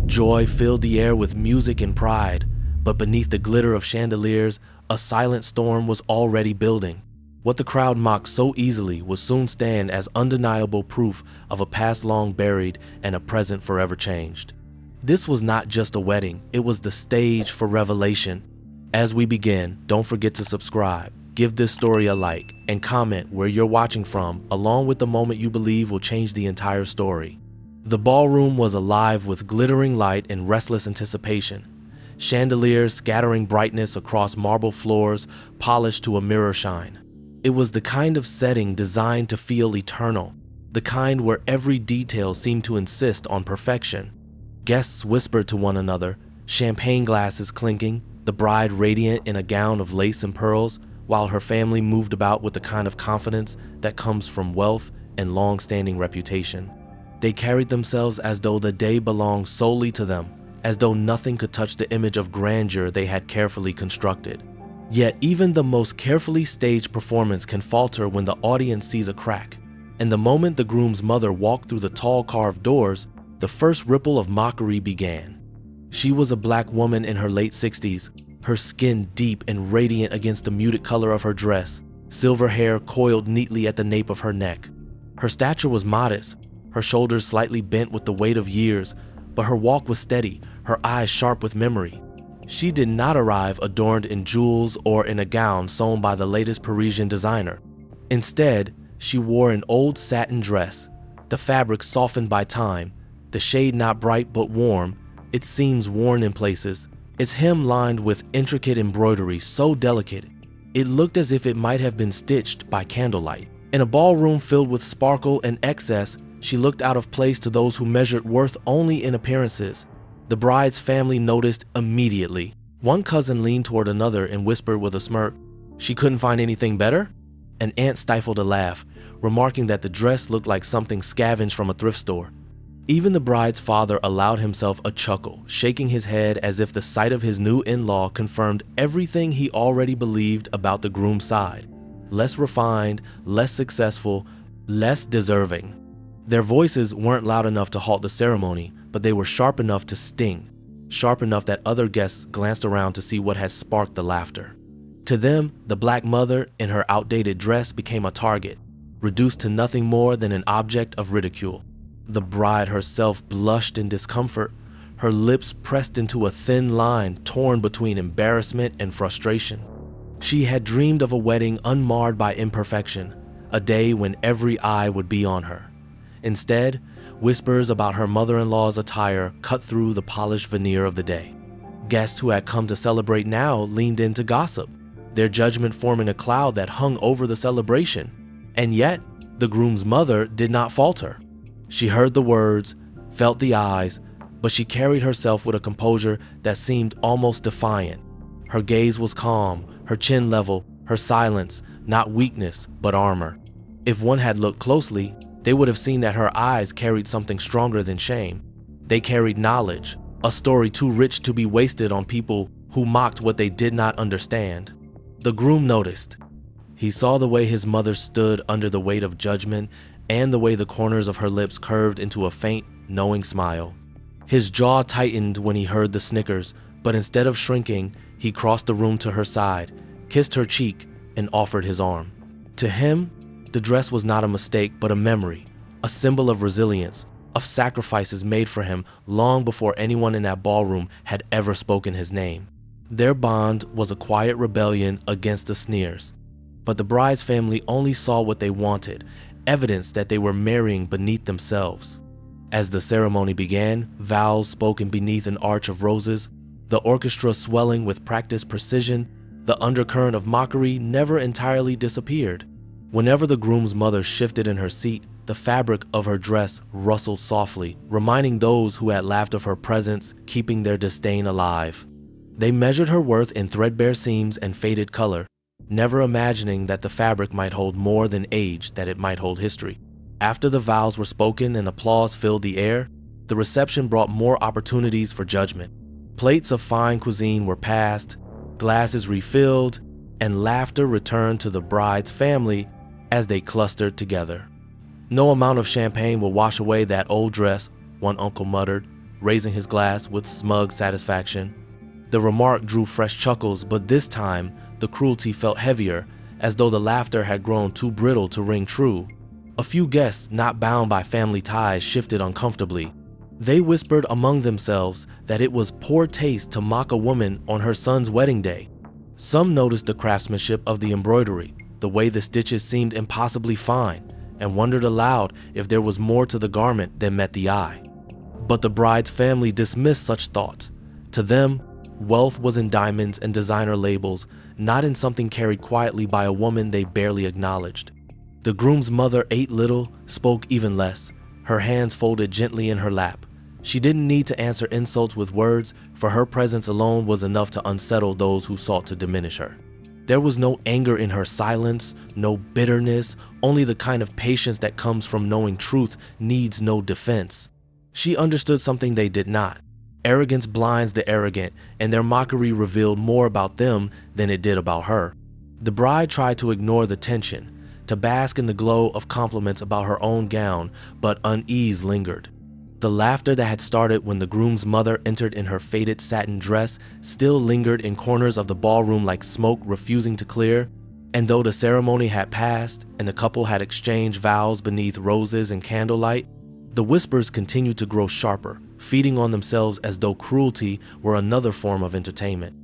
Joy filled the air with music and pride, but beneath the glitter of chandeliers, a silent storm was already building. What the crowd mocked so easily would soon stand as undeniable proof of a past long buried and a present forever changed. This was not just a wedding, it was the stage for revelation. As we begin, don't forget to subscribe, give this story a like, and comment where you're watching from, along with the moment you believe will change the entire story. The ballroom was alive with glittering light and restless anticipation. Chandeliers scattering brightness across marble floors, polished to a mirror shine. It was the kind of setting designed to feel eternal, the kind where every detail seemed to insist on perfection. Guests whispered to one another, champagne glasses clinking, the bride radiant in a gown of lace and pearls, while her family moved about with the kind of confidence that comes from wealth and long-standing reputation. They carried themselves as though the day belonged solely to them, as though nothing could touch the image of grandeur they had carefully constructed. Yet even the most carefully staged performance can falter when the audience sees a crack, and the moment the groom's mother walked through the tall carved doors, the first ripple of mockery began. She was a black woman in her late 60s, her skin deep and radiant against the muted color of her dress, silver hair coiled neatly at the nape of her neck. Her stature was modest, her shoulders slightly bent with the weight of years, but her walk was steady, her eyes sharp with memory. She did not arrive adorned in jewels or in a gown sewn by the latest Parisian designer. Instead, she wore an old satin dress, the fabric softened by time, the shade not bright but warm, its seams worn in places, its hem lined with intricate embroidery so delicate, it looked as if it might have been stitched by candlelight. In a ballroom filled with sparkle and excess, she looked out of place to those who measured worth only in appearances. The bride's family noticed immediately. One cousin leaned toward another and whispered with a smirk, "She couldn't find anything better?" An aunt stifled a laugh, remarking that the dress looked like something scavenged from a thrift store. Even the bride's father allowed himself a chuckle, shaking his head as if the sight of his new in-law confirmed everything he already believed about the groom's side. Less refined, less successful, less deserving. Their voices weren't loud enough to halt the ceremony, but they were sharp enough to sting, sharp enough that other guests glanced around to see what had sparked the laughter. To them, the black mother in her outdated dress became a target, reduced to nothing more than an object of ridicule. The bride herself blushed in discomfort, her lips pressed into a thin line torn between embarrassment and frustration. She had dreamed of a wedding unmarred by imperfection, a day when every eye would be on her. Instead, whispers about her mother-in-law's attire cut through the polished veneer of the day. Guests who had come to celebrate now leaned in to gossip, their judgment forming a cloud that hung over the celebration. And yet, the groom's mother did not falter. She heard the words, felt the eyes, but she carried herself with a composure that seemed almost defiant. Her gaze was calm, her chin level, her silence, not weakness, but armor. If one had looked closely, they would have seen that her eyes carried something stronger than shame. They carried knowledge, a story too rich to be wasted on people who mocked what they did not understand. The groom noticed. He saw the way his mother stood under the weight of judgment and the way the corners of her lips curved into a faint, knowing smile. His jaw tightened when he heard the snickers, but instead of shrinking, he crossed the room to her side, kissed her cheek, and offered his arm. To him, the dress was not a mistake, but a memory, a symbol of resilience, of sacrifices made for him long before anyone in that ballroom had ever spoken his name. Their bond was a quiet rebellion against the sneers, but the bride's family only saw what they wanted, evidence that they were marrying beneath themselves. As the ceremony began, vows spoken beneath an arch of roses, the orchestra swelling with practiced precision, the undercurrent of mockery never entirely disappeared. Whenever the groom's mother shifted in her seat, the fabric of her dress rustled softly, reminding those who had laughed of her presence, keeping their disdain alive. They measured her worth in threadbare seams and faded color, never imagining that the fabric might hold more than age, that it might hold history. After the vows were spoken and applause filled the air, the reception brought more opportunities for judgment. Plates of fine cuisine were passed, glasses refilled, and laughter returned to the bride's family as they clustered together. "No amount of champagne will wash away that old dress," one uncle muttered, raising his glass with smug satisfaction. The remark drew fresh chuckles, but this time the cruelty felt heavier, as though the laughter had grown too brittle to ring true. A few guests, not bound by family ties, shifted uncomfortably. They whispered among themselves that it was poor taste to mock a woman on her son's wedding day. Some noticed the craftsmanship of the embroidery, the way the stitches seemed impossibly fine, and wondered aloud if there was more to the garment than met the eye. But the bride's family dismissed such thoughts. To them, wealth was in diamonds and designer labels, not in something carried quietly by a woman they barely acknowledged. The groom's mother ate little, spoke even less, her hands folded gently in her lap. She didn't need to answer insults with words, for her presence alone was enough to unsettle those who sought to diminish her. There was no anger in her silence, no bitterness, only the kind of patience that comes from knowing truth needs no defense. She understood something they did not. Arrogance blinds the arrogant, and their mockery revealed more about them than it did about her. The bride tried to ignore the tension, to bask in the glow of compliments about her own gown, but unease lingered. The laughter that had started when the groom's mother entered in her faded satin dress still lingered in corners of the ballroom like smoke refusing to clear, and though the ceremony had passed and the couple had exchanged vows beneath roses and candlelight, the whispers continued to grow sharper, feeding on themselves as though cruelty were another form of entertainment.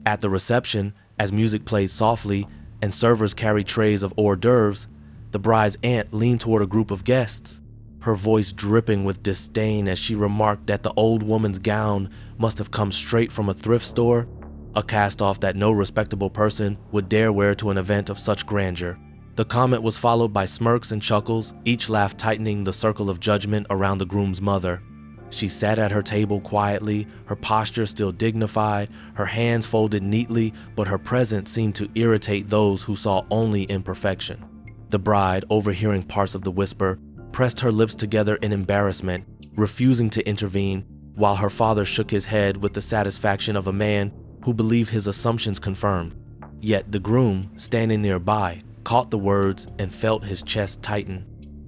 At the reception, as music played softly and servers carried trays of hors d'oeuvres, the bride's aunt leaned toward a group of guests, her voice dripping with disdain as she remarked that the old woman's gown must have come straight from a thrift store, a cast-off that no respectable person would dare wear to an event of such grandeur. The comment was followed by smirks and chuckles, each laugh tightening the circle of judgment around the groom's mother. She sat at her table quietly, her posture still dignified, her hands folded neatly, but her presence seemed to irritate those who saw only imperfection. The bride, overhearing parts of the whisper, pressed her lips together in embarrassment, refusing to intervene, while her father shook his head with the satisfaction of a man who believed his assumptions confirmed. Yet the groom, standing nearby, caught the words and felt his chest tighten.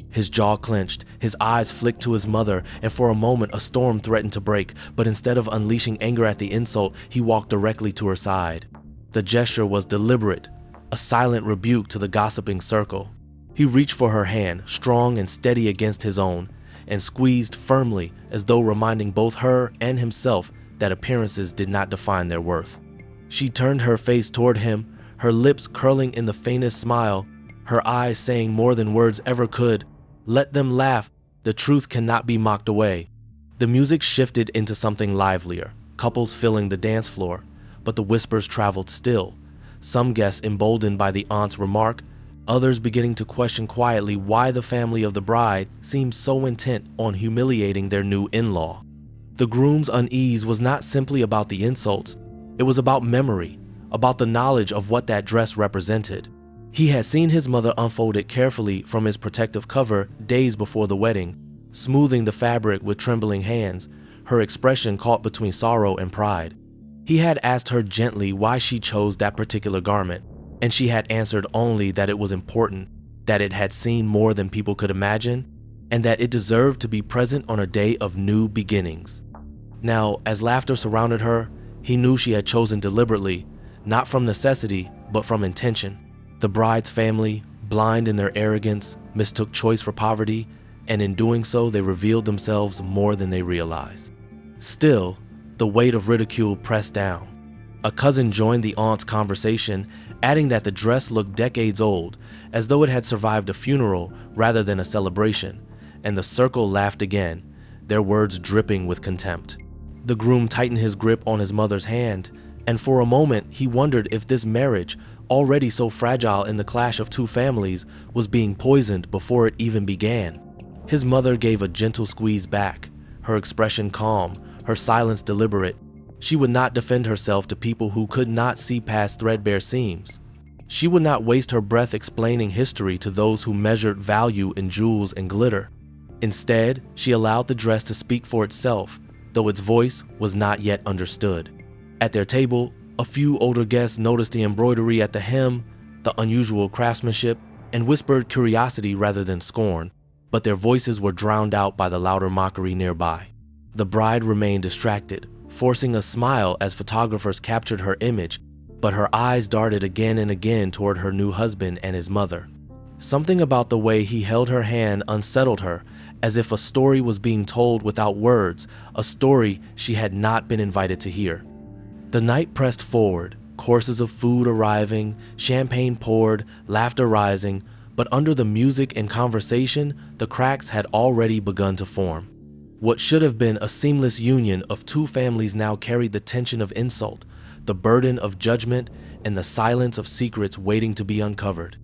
His jaw clenched, his eyes flicked to his mother, and for a moment a storm threatened to break, but instead of unleashing anger at the insult, he walked directly to her side. The gesture was deliberate, a silent rebuke to the gossiping circle. He reached for her hand, strong and steady against his own, and squeezed firmly as though reminding both her and himself that appearances did not define their worth. She turned her face toward him, her lips curling in the faintest smile, her eyes saying more than words ever could, "Let them laugh, the truth cannot be mocked away." The music shifted into something livelier, couples filling the dance floor, but the whispers traveled still, some guests emboldened by the aunt's remark, others beginning to question quietly why the family of the bride seemed so intent on humiliating their new in-law. The groom's unease was not simply about the insults, it was about memory, about the knowledge of what that dress represented. He had seen his mother unfold it carefully from his protective cover days before the wedding, smoothing the fabric with trembling hands, her expression caught between sorrow and pride. He had asked her gently why she chose that particular garment, and she had answered only that it was important, that it had seen more than people could imagine, and that it deserved to be present on a day of new beginnings. Now, as laughter surrounded her, he knew she had chosen deliberately, not from necessity, but from intention. The bride's family, blind in their arrogance, mistook choice for poverty, and in doing so they revealed themselves more than they realized. Still, the weight of ridicule pressed down. A cousin joined the aunt's conversation, adding that the dress looked decades old, as though it had survived a funeral rather than a celebration, and the circle laughed again, their words dripping with contempt. The groom tightened his grip on his mother's hand, and for a moment he wondered if this marriage, already so fragile in the clash of two families, was being poisoned before it even began. His mother gave a gentle squeeze back, her expression calm, her silence deliberate. She would not defend herself to people who could not see past threadbare seams. She would not waste her breath explaining history to those who measured value in jewels and glitter. Instead, she allowed the dress to speak for itself, though its voice was not yet understood. At their table, a few older guests noticed the embroidery at the hem, the unusual craftsmanship, and whispered curiosity rather than scorn, but their voices were drowned out by the louder mockery nearby. The bride remained distracted, forcing a smile as photographers captured her image, but her eyes darted again and again toward her new husband and his mother. Something about the way he held her hand unsettled her, as if a story was being told without words, a story she had not been invited to hear. The night pressed forward, courses of food arriving, champagne poured, laughter rising, but under the music and conversation, the cracks had already begun to form. What should have been a seamless union of two families now carried the tension of insult, the burden of judgment, and the silence of secrets waiting to be uncovered.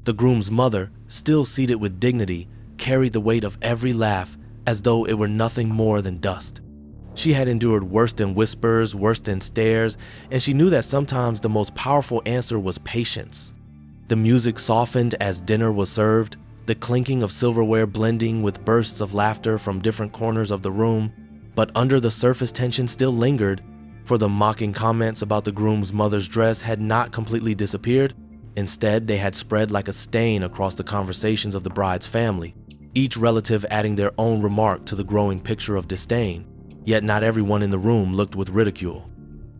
The groom's mother, still seated with dignity, carried the weight of every laugh as though it were nothing more than dust. She had endured worse than whispers, worse than stares, and she knew that sometimes the most powerful answer was patience. The music softened as dinner was served, the clinking of silverware blending with bursts of laughter from different corners of the room, but under the surface tension still lingered, for the mocking comments about the groom's mother's dress had not completely disappeared. Instead, they had spread like a stain across the conversations of the bride's family, each relative adding their own remark to the growing picture of disdain. Yet not everyone in the room looked with ridicule.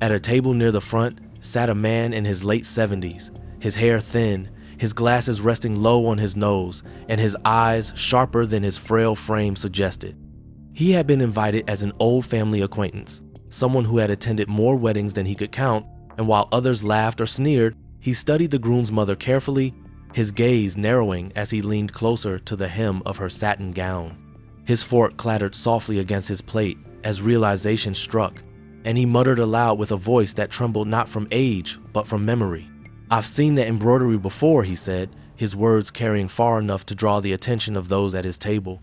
At a table near the front sat a man in his late 70s, his hair thin, his glasses resting low on his nose, and his eyes sharper than his frail frame suggested. He had been invited as an old family acquaintance, someone who had attended more weddings than he could count, and while others laughed or sneered, he studied the groom's mother carefully, his gaze narrowing as he leaned closer to the hem of her satin gown. His fork clattered softly against his plate as realization struck, and he muttered aloud with a voice that trembled not from age, but from memory. "I've seen that embroidery before," he said, his words carrying far enough to draw the attention of those at his table.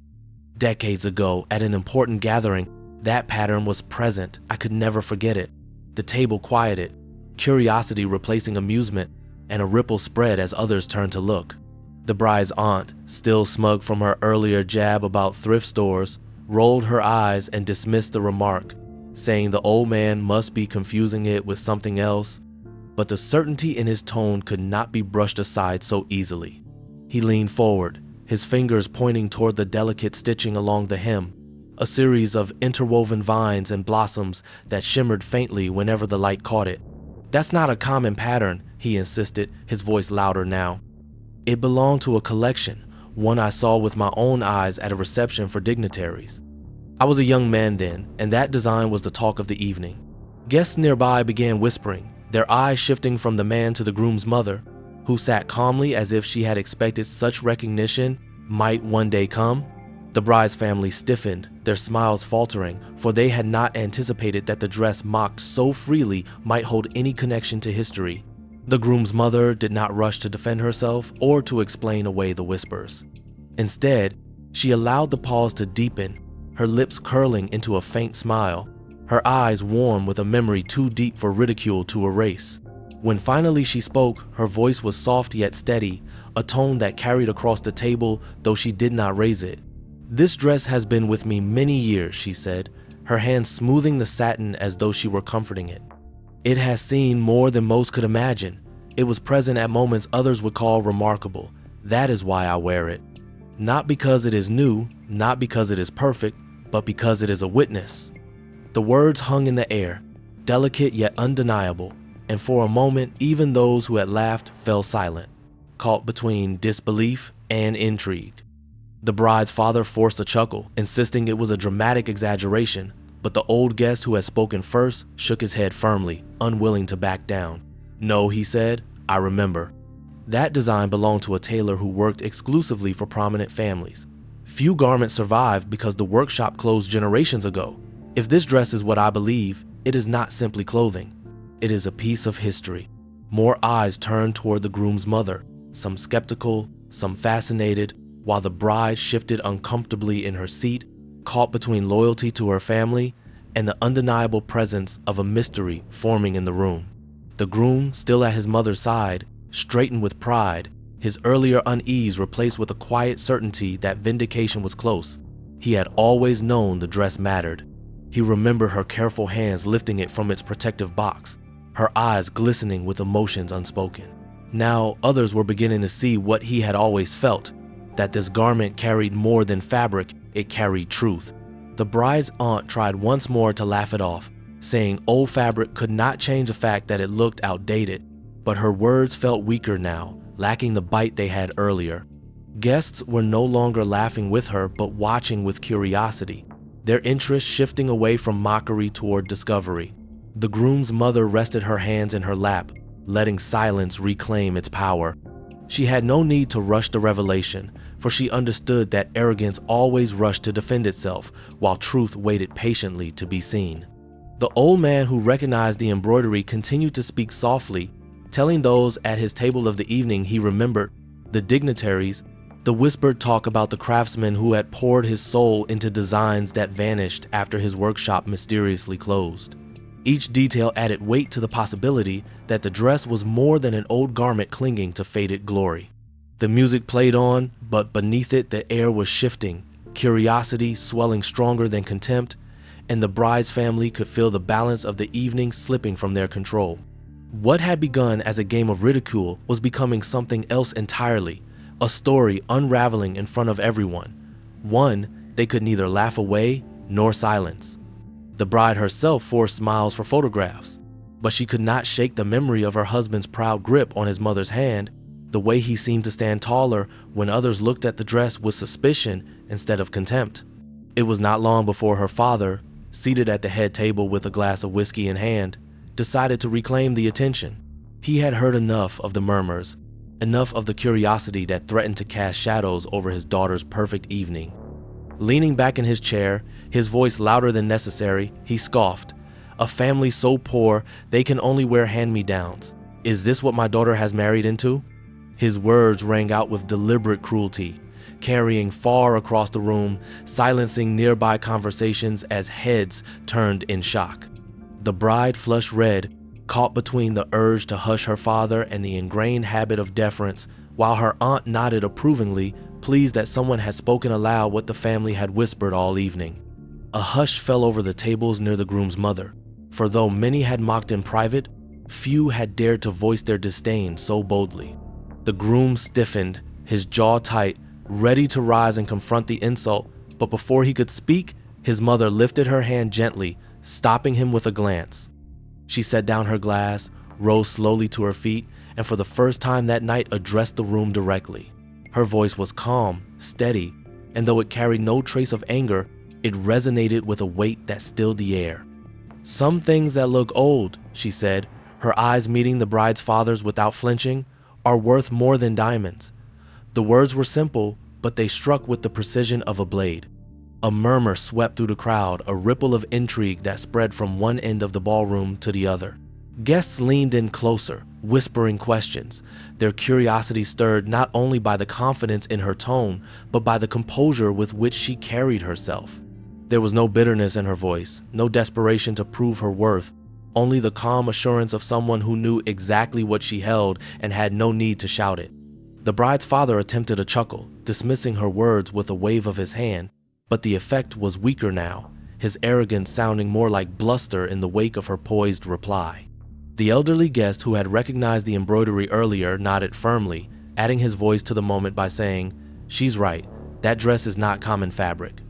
"Decades ago, at an important gathering, that pattern was present. I could never forget it." The table quieted, curiosity replacing amusement, and a ripple spread as others turned to look. The bride's aunt, still smug from her earlier jab about thrift stores, rolled her eyes and dismissed the remark, saying the old man must be confusing it with something else. But the certainty in his tone could not be brushed aside so easily. He leaned forward, his fingers pointing toward the delicate stitching along the hem, a series of interwoven vines and blossoms that shimmered faintly whenever the light caught it. "That's not a common pattern," he insisted, his voice louder now. "It belonged to a collection, one I saw with my own eyes at a reception for dignitaries. I was a young man then, and that design was the talk of the evening." Guests nearby began whispering, their eyes shifting from the man to the groom's mother, who sat calmly as if she had expected such recognition might one day come. The bride's family stiffened, their smiles faltering, for they had not anticipated that the dress mocked so freely might hold any connection to history. The groom's mother did not rush to defend herself or to explain away the whispers. Instead, she allowed the pause to deepen, her lips curling into a faint smile, her eyes warm with a memory too deep for ridicule to erase. When finally she spoke, her voice was soft yet steady, a tone that carried across the table though she did not raise it. "This dress has been with me many years," she said, her hand smoothing the satin as though she were comforting it. "It has seen more than most could imagine. It was present at moments others would call remarkable. That is why I wear it. Not because it is new, not because it is perfect, but because it is a witness." The words hung in the air, delicate yet undeniable, and for a moment even those who had laughed fell silent, caught between disbelief and intrigue. The bride's father forced a chuckle, insisting it was a dramatic exaggeration, but the old guest who had spoken first shook his head firmly, unwilling to back down. "No," he said, "I remember. That design belonged to a tailor who worked exclusively for prominent families. Few garments survived because the workshop closed generations ago. If this dress is what I believe, it is not simply clothing. It is a piece of history." More eyes turned toward the groom's mother, some skeptical, some fascinated, while the bride shifted uncomfortably in her seat, caught between loyalty to her family and the undeniable presence of a mystery forming in the room. The groom, still at his mother's side, straightened with pride, his earlier unease replaced with a quiet certainty that vindication was close. He had always known the dress mattered. He remembered her careful hands lifting it from its protective box, her eyes glistening with emotions unspoken. Now others were beginning to see what he had always felt, that this garment carried more than fabric, it carried truth. The bride's aunt tried once more to laugh it off, saying old fabric could not change the fact that it looked outdated, but her words felt weaker now, lacking the bite they had earlier. Guests were no longer laughing with her, but watching with curiosity, their interest shifting away from mockery toward discovery. The groom's mother rested her hands in her lap, letting silence reclaim its power. She had no need to rush the revelation, for she understood that arrogance always rushed to defend itself, while truth waited patiently to be seen. The old man who recognized the embroidery continued to speak softly, telling those at his table of the evening he remembered, the dignitaries, the whispered talk about the craftsman who had poured his soul into designs that vanished after his workshop mysteriously closed. Each detail added weight to the possibility that the dress was more than an old garment clinging to faded glory. The music played on, but beneath it the air was shifting, curiosity swelling stronger than contempt, and the bride's family could feel the balance of the evening slipping from their control. What had begun as a game of ridicule was becoming something else entirely, a story unraveling in front of everyone, one they could neither laugh away nor silence. The bride herself forced smiles for photographs, but she could not shake the memory of her husband's proud grip on his mother's hand, the way he seemed to stand taller when others looked at the dress with suspicion instead of contempt. It was not long before her father, seated at the head table with a glass of whiskey in hand, decided to reclaim the attention. He had heard enough of the murmurs, enough of the curiosity that threatened to cast shadows over his daughter's perfect evening. Leaning back in his chair, his voice louder than necessary, he scoffed. "A family so poor they can only wear hand-me-downs. Is this what my daughter has married into?" His words rang out with deliberate cruelty, carrying far across the room, silencing nearby conversations as heads turned in shock. The bride flushed red, caught between the urge to hush her father and the ingrained habit of deference, while her aunt nodded approvingly, pleased that someone had spoken aloud what the family had whispered all evening. A hush fell over the tables near the groom's mother, for though many had mocked in private, few had dared to voice their disdain so boldly. The groom stiffened, his jaw tight, ready to rise and confront the insult, but before he could speak, his mother lifted her hand gently, stopping him with a glance. She set down her glass, rose slowly to her feet, and for the first time that night addressed the room directly. Her voice was calm, steady, and though it carried no trace of anger, it resonated with a weight that stilled the air. "Some things that look old," she said, her eyes meeting the bride's father's without flinching, "are worth more than diamonds." The words were simple, but they struck with the precision of a blade. A murmur swept through the crowd, a ripple of intrigue that spread from one end of the ballroom to the other. Guests leaned in closer, whispering questions, their curiosity stirred not only by the confidence in her tone, but by the composure with which she carried herself. There was no bitterness in her voice, no desperation to prove her worth, only the calm assurance of someone who knew exactly what she held and had no need to shout it. The bride's father attempted a chuckle, dismissing her words with a wave of his hand, but the effect was weaker now, his arrogance sounding more like bluster in the wake of her poised reply. The elderly guest who had recognized the embroidery earlier nodded firmly, adding his voice to the moment by saying, "She's right, that dress is not common fabric.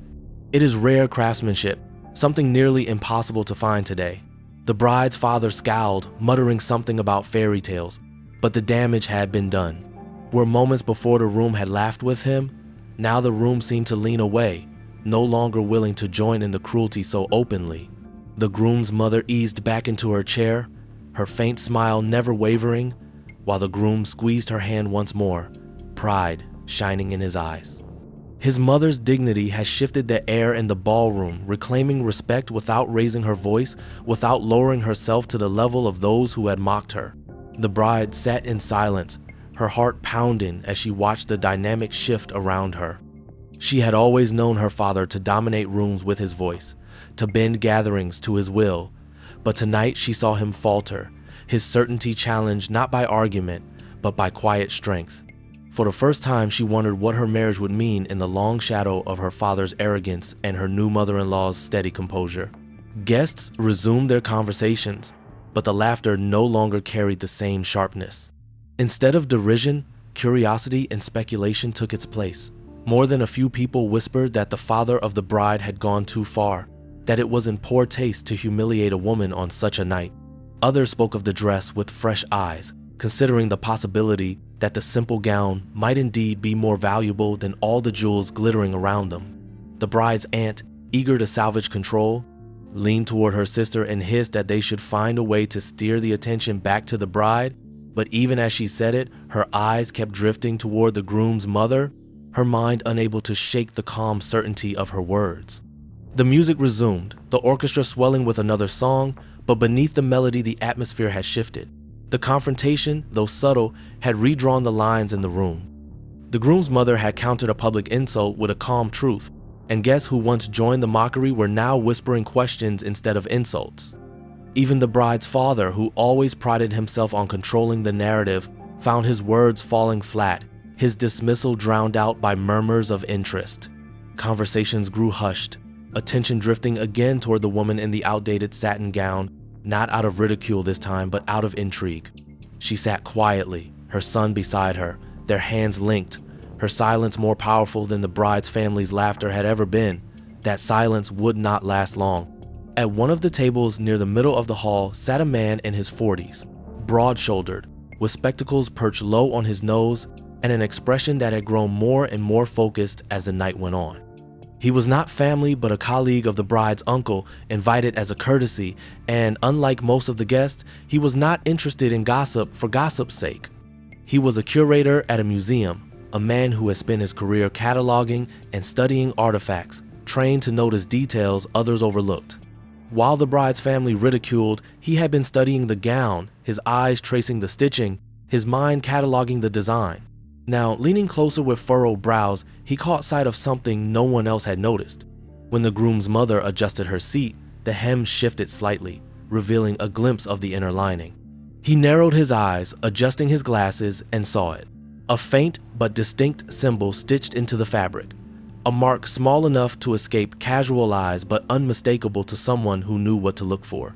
It is rare craftsmanship, something nearly impossible to find today." The bride's father scowled, muttering something about fairy tales, but the damage had been done. Where moments before the room had laughed with him, now the room seemed to lean away, no longer willing to join in the cruelty so openly. The groom's mother eased back into her chair, her faint smile never wavering, while the groom squeezed her hand once more, pride shining in his eyes. His mother's dignity had shifted the air in the ballroom, reclaiming respect without raising her voice, without lowering herself to the level of those who had mocked her. The bride sat in silence, her heart pounding as she watched the dynamic shift around her. She had always known her father to dominate rooms with his voice, to bend gatherings to his will, but tonight she saw him falter, his certainty challenged not by argument, but by quiet strength. For the first time, she wondered what her marriage would mean in the long shadow of her father's arrogance and her new mother-in-law's steady composure. Guests resumed their conversations, but the laughter no longer carried the same sharpness. Instead of derision, curiosity and speculation took its place. More than a few people whispered that the father of the bride had gone too far, that it was in poor taste to humiliate a woman on such a night. Others spoke of the dress with fresh eyes, considering the possibility that the simple gown might indeed be more valuable than all the jewels glittering around them. The bride's aunt, eager to salvage control, leaned toward her sister and hissed that they should find a way to steer the attention back to the bride, but even as she said it, her eyes kept drifting toward the groom's mother, her mind unable to shake the calm certainty of her words. The music resumed, the orchestra swelling with another song, but beneath the melody the atmosphere had shifted. The confrontation, though subtle, had redrawn the lines in the room. The groom's mother had countered a public insult with a calm truth, and guests who once joined the mockery were now whispering questions instead of insults. Even the bride's father, who always prided himself on controlling the narrative, found his words falling flat, his dismissal drowned out by murmurs of interest. Conversations grew hushed, attention drifting again toward the woman in the outdated satin gown, not out of ridicule this time, but out of intrigue. She sat quietly, her son beside her, their hands linked, her silence more powerful than the bride's family's laughter had ever been. That silence would not last long. At one of the tables near the middle of the hall sat a man in his 40s, broad-shouldered, with spectacles perched low on his nose and an expression that had grown more and more focused as the night went on. He was not family but a colleague of the bride's uncle, invited as a courtesy, and unlike most of the guests, he was not interested in gossip for gossip's sake. He was a curator at a museum, a man who had spent his career cataloging and studying artifacts, trained to notice details others overlooked. While the bride's family ridiculed, he had been studying the gown, his eyes tracing the stitching, his mind cataloging the design. Now, leaning closer with furrowed brows, he caught sight of something no one else had noticed. When the groom's mother adjusted her seat, the hem shifted slightly, revealing a glimpse of the inner lining. He narrowed his eyes, adjusting his glasses, and saw it. A faint but distinct symbol stitched into the fabric. A mark small enough to escape casual eyes but unmistakable to someone who knew what to look for.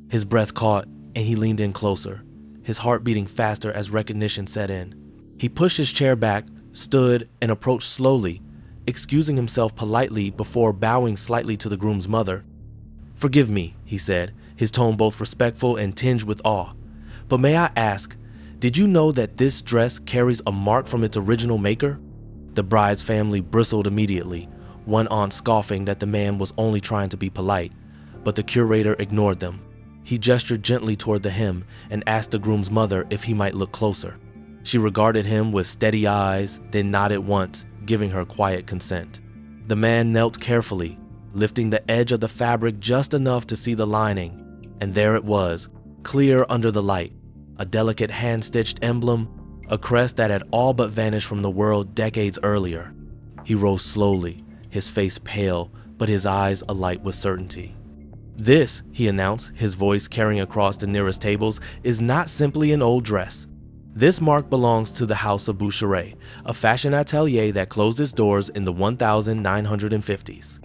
His breath caught, and he leaned in closer, his heart beating faster as recognition set in. He pushed his chair back, stood, and approached slowly, excusing himself politely before bowing slightly to the groom's mother. "Forgive me," he said, his tone both respectful and tinged with awe. "But may I ask, did you know that this dress carries a mark from its original maker?" The bride's family bristled immediately, one aunt scoffing that the man was only trying to be polite, but the curator ignored them. He gestured gently toward the hem and asked the groom's mother if he might look closer. She regarded him with steady eyes, then nodded once, giving her quiet consent. The man knelt carefully, lifting the edge of the fabric just enough to see the lining, and there it was, clear under the light, a delicate hand-stitched emblem, a crest that had all but vanished from the world decades earlier. He rose slowly, his face pale, but his eyes alight with certainty. "This," he announced, his voice carrying across the nearest tables, "is not simply an old dress. This mark belongs to the House of Boucheray, a fashion atelier that closed its doors in the 1950s.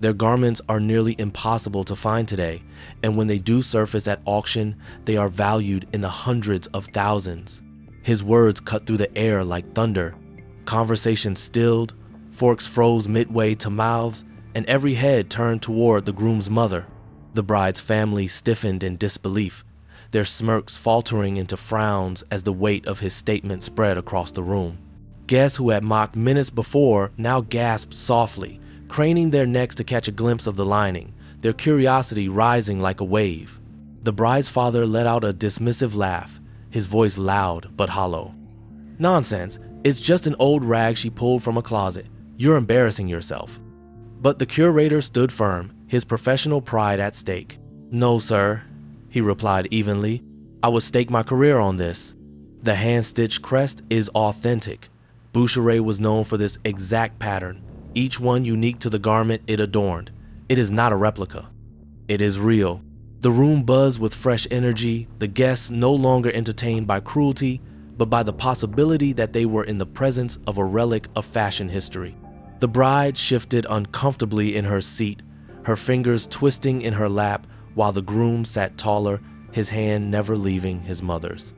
Their garments are nearly impossible to find today, and when they do surface at auction, they are valued in the hundreds of thousands." His words cut through the air like thunder. Conversation stilled, forks froze midway to mouths, and every head turned toward the groom's mother. The bride's family stiffened in disbelief, their smirks faltering into frowns as the weight of his statement spread across the room. Guests who had mocked minutes before now gasped softly, craning their necks to catch a glimpse of the lining, their curiosity rising like a wave. The bride's father let out a dismissive laugh, his voice loud but hollow. "Nonsense, it's just an old rag she pulled from a closet. You're embarrassing yourself." But the curator stood firm, his professional pride at stake. "No, sir," he replied evenly. "I would stake my career on this. The hand-stitched crest is authentic. Boucheray was known for this exact pattern, each one unique to the garment it adorned. It is not a replica. It is real." The room buzzed with fresh energy, the guests no longer entertained by cruelty, but by the possibility that they were in the presence of a relic of fashion history. The bride shifted uncomfortably in her seat, her fingers twisting in her lap, while the groom sat taller, his hand never leaving his mother's.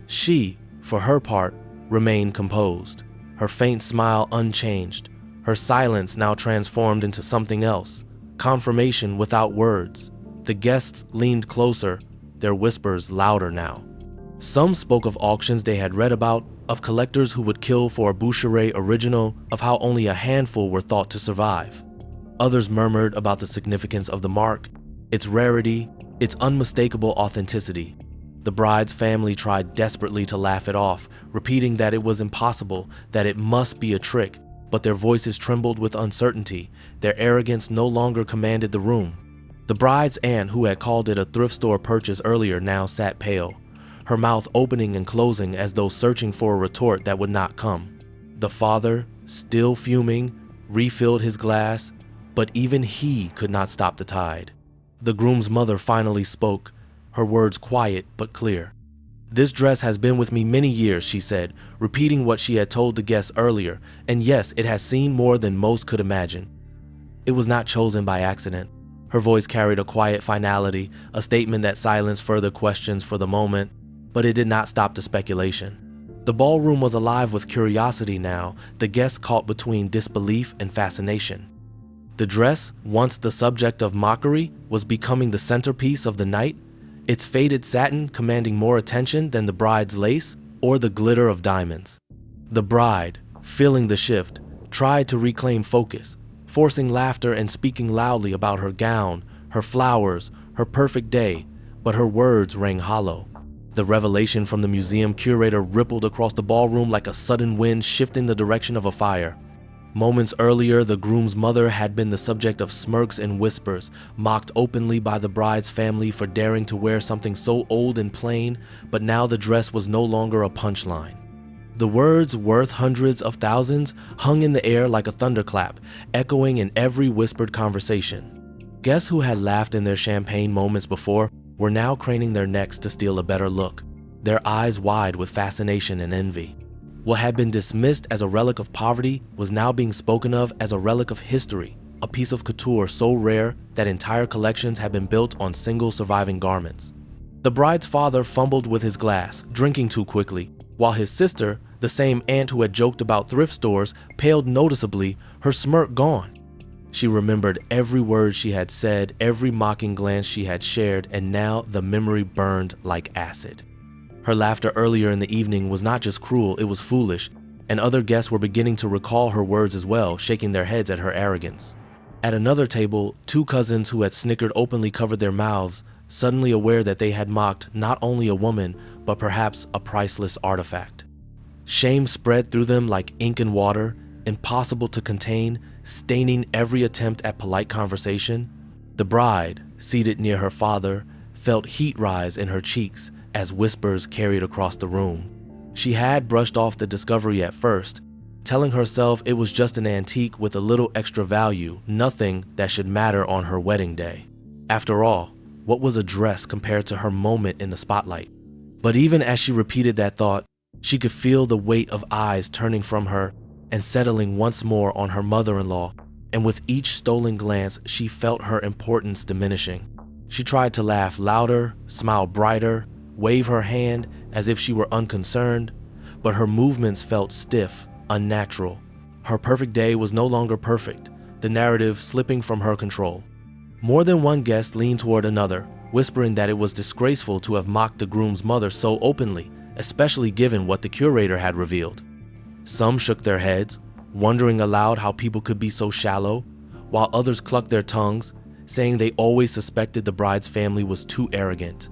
She, for her part, remained composed, her faint smile unchanged, her silence now transformed into something else, confirmation without words. The guests leaned closer, their whispers louder now. Some spoke of auctions they had read about, of collectors who would kill for a Boucherie original, of how only a handful were thought to survive. Others murmured about the significance of the mark, its rarity, its unmistakable authenticity. The bride's family tried desperately to laugh it off, repeating that it was impossible, that it must be a trick, but their voices trembled with uncertainty. Their arrogance no longer commanded the room. The bride's aunt, who had called it a thrift store purchase earlier, now sat pale, her mouth opening and closing as though searching for a retort that would not come. The father, still fuming, refilled his glass, but even he could not stop the tide. The groom's mother finally spoke, her words quiet but clear. "This dress has been with me many years," she said, repeating what she had told the guests earlier, "and yes, it has seen more than most could imagine. It was not chosen by accident." Her voice carried a quiet finality, a statement that silenced further questions for the moment, but it did not stop the speculation. The ballroom was alive with curiosity now, the guests caught between disbelief and fascination. The dress, once the subject of mockery, was becoming the centerpiece of the night, its faded satin commanding more attention than the bride's lace or the glitter of diamonds. The bride, feeling the shift, tried to reclaim focus, forcing laughter and speaking loudly about her gown, her flowers, her perfect day, but her words rang hollow. The revelation from the museum curator rippled across the ballroom like a sudden wind shifting the direction of a fire. Moments earlier, the groom's mother had been the subject of smirks and whispers, mocked openly by the bride's family for daring to wear something so old and plain, but now the dress was no longer a punchline. The words, worth hundreds of thousands, hung in the air like a thunderclap, echoing in every whispered conversation. Guests who had laughed in their champagne moments before were now craning their necks to steal a better look, their eyes wide with fascination and envy. What had been dismissed as a relic of poverty was now being spoken of as a relic of history, a piece of couture so rare that entire collections had been built on single surviving garments. The bride's father fumbled with his glass, drinking too quickly, while his sister, the same aunt who had joked about thrift stores, paled noticeably, her smirk gone. She remembered every word she had said, every mocking glance she had shared, and now the memory burned like acid. Her laughter earlier in the evening was not just cruel, it was foolish, and other guests were beginning to recall her words as well, shaking their heads at her arrogance. At another table, two cousins who had snickered openly covered their mouths, suddenly aware that they had mocked not only a woman, but perhaps a priceless artifact. Shame spread through them like ink and water, impossible to contain, staining every attempt at polite conversation. The bride, seated near her father, felt heat rise in her cheeks as whispers carried across the room. She had brushed off the discovery at first, telling herself it was just an antique with a little extra value, nothing that should matter on her wedding day. After all, what was a dress compared to her moment in the spotlight? But even as she repeated that thought, she could feel the weight of eyes turning from her and settling once more on her mother-in-law, and with each stolen glance, she felt her importance diminishing. She tried to laugh louder, smile brighter, wave her hand as if she were unconcerned, but her movements felt stiff, unnatural. Her perfect day was no longer perfect, the narrative slipping from her control. More than one guest leaned toward another, whispering that it was disgraceful to have mocked the groom's mother so openly, especially given what the curator had revealed. Some shook their heads, wondering aloud how people could be so shallow, while others clucked their tongues, saying they always suspected the bride's family was too arrogant.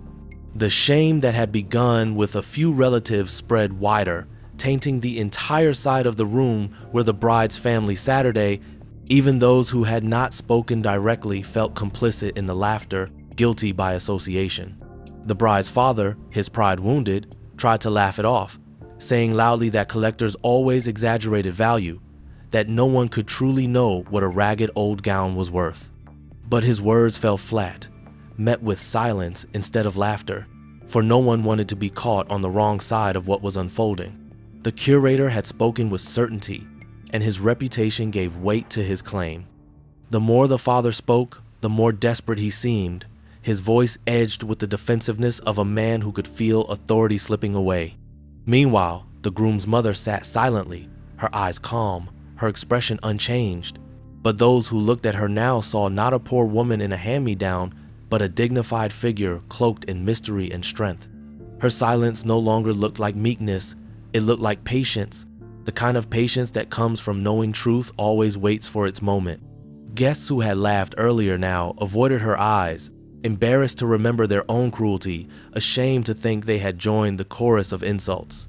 The shame that had begun with a few relatives spread wider, tainting the entire side of the room where the bride's family Saturday. Even those who had not spoken directly felt complicit in the laughter, guilty by association. The bride's father, his pride wounded, tried to laugh it off, saying loudly that collectors always exaggerated value, that no one could truly know what a ragged old gown was worth. But his words fell flat, met with silence instead of laughter, for no one wanted to be caught on the wrong side of what was unfolding. The curator had spoken with certainty, and his reputation gave weight to his claim. The more the father spoke, the more desperate he seemed, his voice edged with the defensiveness of a man who could feel authority slipping away. Meanwhile, the groom's mother sat silently, her eyes calm, her expression unchanged. But those who looked at her now saw not a poor woman in a hand-me-down, but a dignified figure cloaked in mystery and strength. Her silence no longer looked like meekness, it looked like patience, the kind of patience that comes from knowing truth always waits for its moment. Guests who had laughed earlier now avoided her eyes, embarrassed to remember their own cruelty, ashamed to think they had joined the chorus of insults.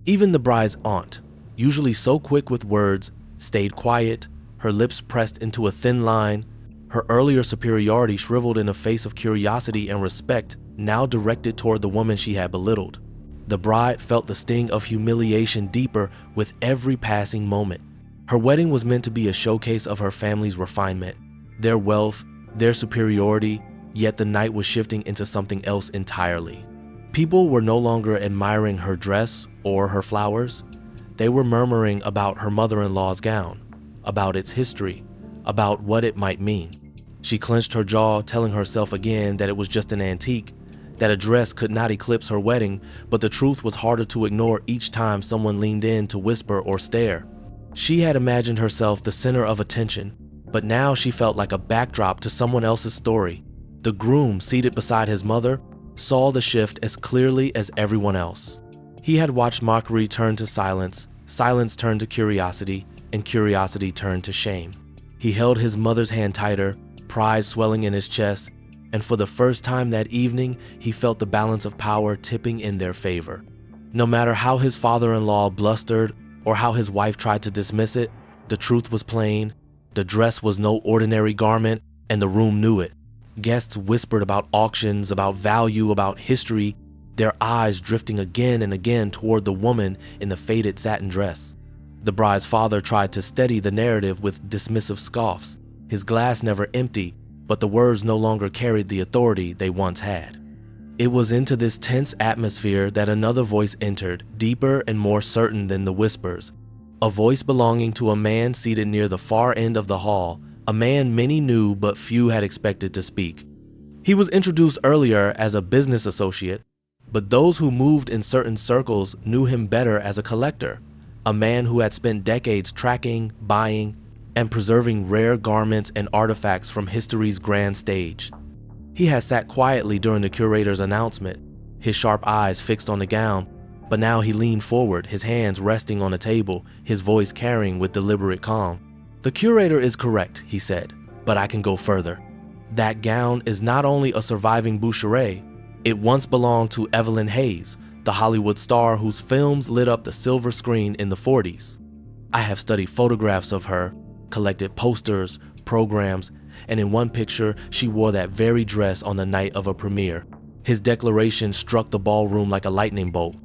Even the bride's aunt, usually so quick with words, stayed quiet, her lips pressed into a thin line, her earlier superiority shriveled in a face of curiosity and respect now directed toward the woman she had belittled. The bride felt the sting of humiliation deeper with every passing moment. Her wedding was meant to be a showcase of her family's refinement, their wealth, their superiority, yet the night was shifting into something else entirely. People were no longer admiring her dress or her flowers. They were murmuring about her mother-in-law's gown, about its history, about what it might mean. She clenched her jaw, telling herself again that it was just an antique, that a dress could not eclipse her wedding, but the truth was harder to ignore each time someone leaned in to whisper or stare. She had imagined herself the center of attention, but now she felt like a backdrop to someone else's story. The groom, seated beside his mother, saw the shift as clearly as everyone else. He had watched mockery turn to silence, silence turn to curiosity, and curiosity turned to shame. He held his mother's hand tighter, pride swelling in his chest, and for the first time that evening, he felt the balance of power tipping in their favor. No matter how his father-in-law blustered or how his wife tried to dismiss it, the truth was plain. The dress was no ordinary garment, and the room knew it. Guests whispered about auctions, about value, about history, their eyes drifting again and again toward the woman in the faded satin dress. The bride's father tried to steady the narrative with dismissive scoffs, his glass never empty, but the words no longer carried the authority they once had. It was into this tense atmosphere that another voice entered, deeper and more certain than the whispers. A voice belonging to a man seated near the far end of the hall, a man many knew but few had expected to speak. He was introduced earlier as a business associate, but those who moved in certain circles knew him better as a collector, a man who had spent decades tracking, buying, and preserving rare garments and artifacts from history's grand stage. He had sat quietly during the curator's announcement, his sharp eyes fixed on the gown, but now he leaned forward, his hands resting on the table, his voice carrying with deliberate calm. "The curator is correct," he said, "but I can go further. That gown is not only a surviving Boucherie, it once belonged to Evelyn Hayes, the Hollywood star whose films lit up the silver screen in the 40s. I have studied photographs of her, collected posters, programs, and in one picture, she wore that very dress on the night of a premiere." His declaration struck the ballroom like a lightning bolt.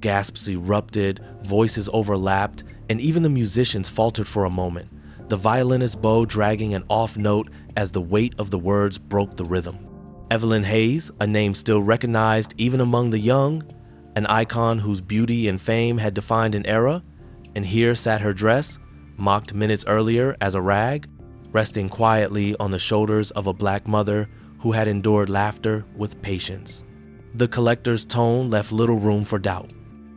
Gasps erupted, voices overlapped, and even the musicians faltered for a moment, the violinist's bow dragging an off note as the weight of the words broke the rhythm. Evelyn Hayes, a name still recognized even among the young, an icon whose beauty and fame had defined an era, and here sat her dress, mocked minutes earlier as a rag, resting quietly on the shoulders of a black mother who had endured laughter with patience. The collector's tone left little room for doubt.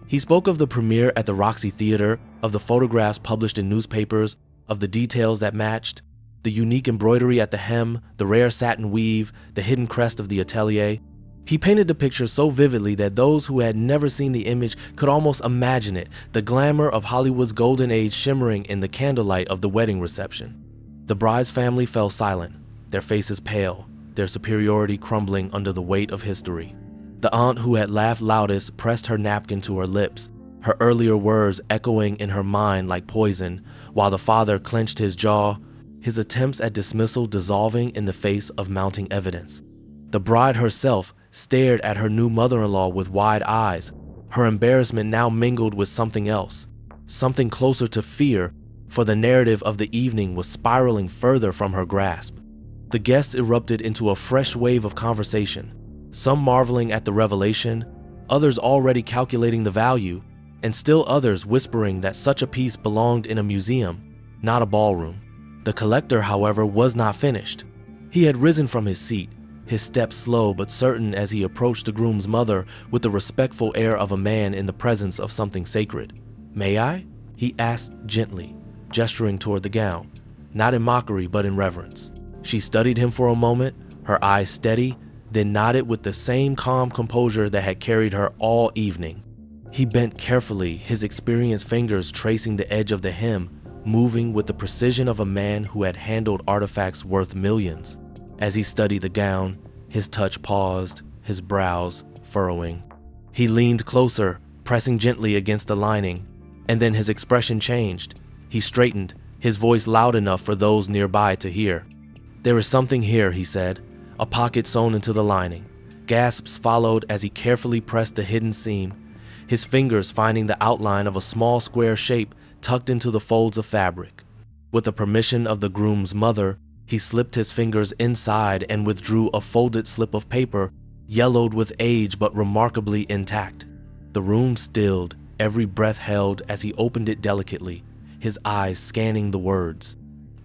He spoke of the premiere at the Roxy Theater, of the photographs published in newspapers, of the details that matched, the unique embroidery at the hem, the rare satin weave, the hidden crest of the atelier. He painted the picture so vividly that those who had never seen the image could almost imagine it, the glamour of Hollywood's golden age shimmering in the candlelight of the wedding reception. The bride's family fell silent, their faces pale, their superiority crumbling under the weight of history. The aunt who had laughed loudest pressed her napkin to her lips, her earlier words echoing in her mind like poison, while the father clenched his jaw, his attempts at dismissal dissolving in the face of mounting evidence. The bride herself stared at her new mother-in-law with wide eyes, her embarrassment now mingled with something else, something closer to fear, for the narrative of the evening was spiraling further from her grasp. The guests erupted into a fresh wave of conversation, some marveling at the revelation, others already calculating the value, and still others whispering that such a piece belonged in a museum, not a ballroom. The collector, however, was not finished. He had risen from his seat, his step slow but certain as he approached the groom's mother with the respectful air of a man in the presence of something sacred. "May I?" he asked gently, gesturing toward the gown, not in mockery but in reverence. She studied him for a moment, her eyes steady, then nodded with the same calm composure that had carried her all evening. He bent carefully, his experienced fingers tracing the edge of the hem, moving with the precision of a man who had handled artifacts worth millions. As he studied the gown, his touch paused, his brows furrowing. He leaned closer, pressing gently against the lining, and then his expression changed. He straightened, his voice loud enough for those nearby to hear. "There is something here," he said, a pocket sewn into the lining. Gasps followed as he carefully pressed the hidden seam, his fingers finding the outline of a small square shape tucked into the folds of fabric. With the permission of the groom's mother, he slipped his fingers inside and withdrew a folded slip of paper, yellowed with age but remarkably intact. The room stilled, every breath held as he opened it delicately, his eyes scanning the words.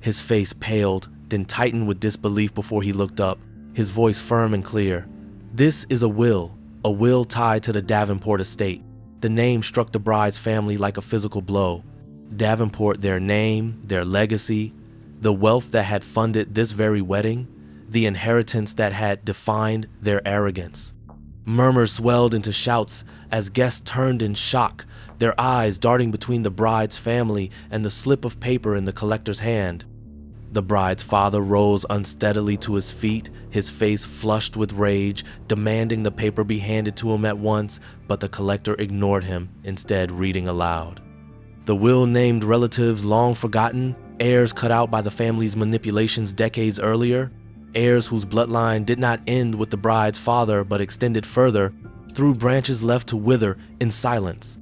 His face paled, then tightened with disbelief before he looked up, his voice firm and clear. "This is a will tied to the Davenport estate." The name struck the bride's family like a physical blow. Davenport, their name, their legacy, the wealth that had funded this very wedding, the inheritance that had defined their arrogance. Murmurs swelled into shouts as guests turned in shock, their eyes darting between the bride's family and the slip of paper in the collector's hand. The bride's father rose unsteadily to his feet, his face flushed with rage, demanding the paper be handed to him at once, but the collector ignored him, instead reading aloud. The will named relatives long forgotten, heirs cut out by the family's manipulations decades earlier, heirs whose bloodline did not end with the bride's father but extended further, through branches left to wither in silence.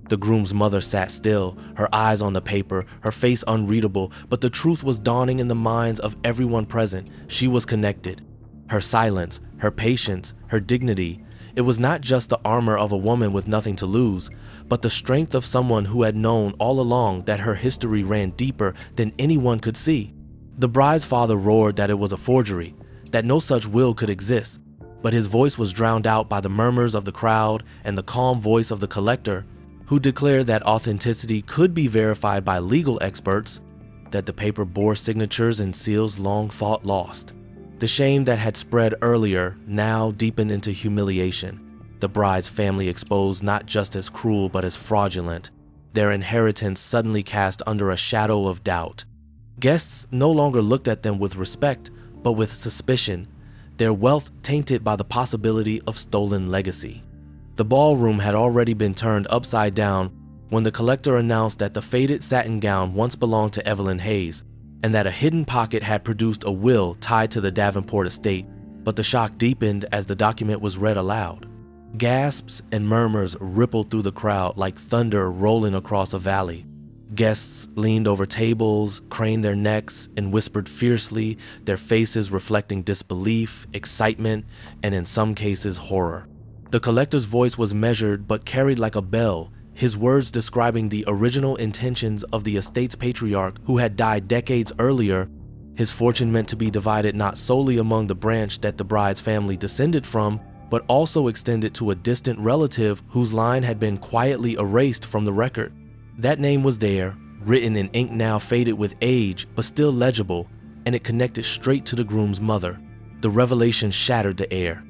The groom's mother sat still, her eyes on the paper, her face unreadable, but the truth was dawning in the minds of everyone present. She was connected. Her silence, her patience, her dignity. It was not just the armor of a woman with nothing to lose, but the strength of someone who had known all along that her history ran deeper than anyone could see. The bride's father roared that it was a forgery, that no such will could exist, but his voice was drowned out by the murmurs of the crowd and the calm voice of the collector, who declared that authenticity could be verified by legal experts, that the paper bore signatures and seals long thought lost. The shame that had spread earlier now deepened into humiliation. The bride's family exposed not just as cruel but as fraudulent, their inheritance suddenly cast under a shadow of doubt. Guests no longer looked at them with respect, but with suspicion, their wealth tainted by the possibility of stolen legacy. The ballroom had already been turned upside down when the collector announced that the faded satin gown once belonged to Evelyn Hayes, and that a hidden pocket had produced a will tied to the Davenport estate, but the shock deepened as the document was read aloud. Gasps and murmurs rippled through the crowd like thunder rolling across a valley. Guests leaned over tables, craned their necks, and whispered fiercely, their faces reflecting disbelief, excitement, and in some cases horror. The collector's voice was measured but carried like a bell, his words describing the original intentions of the estate's patriarch who had died decades earlier, his fortune meant to be divided not solely among the branch that the bride's family descended from, but also extended to a distant relative whose line had been quietly erased from the record. That name was there, written in ink now faded with age, but still legible, and it connected straight to the groom's mother. The revelation shattered the air.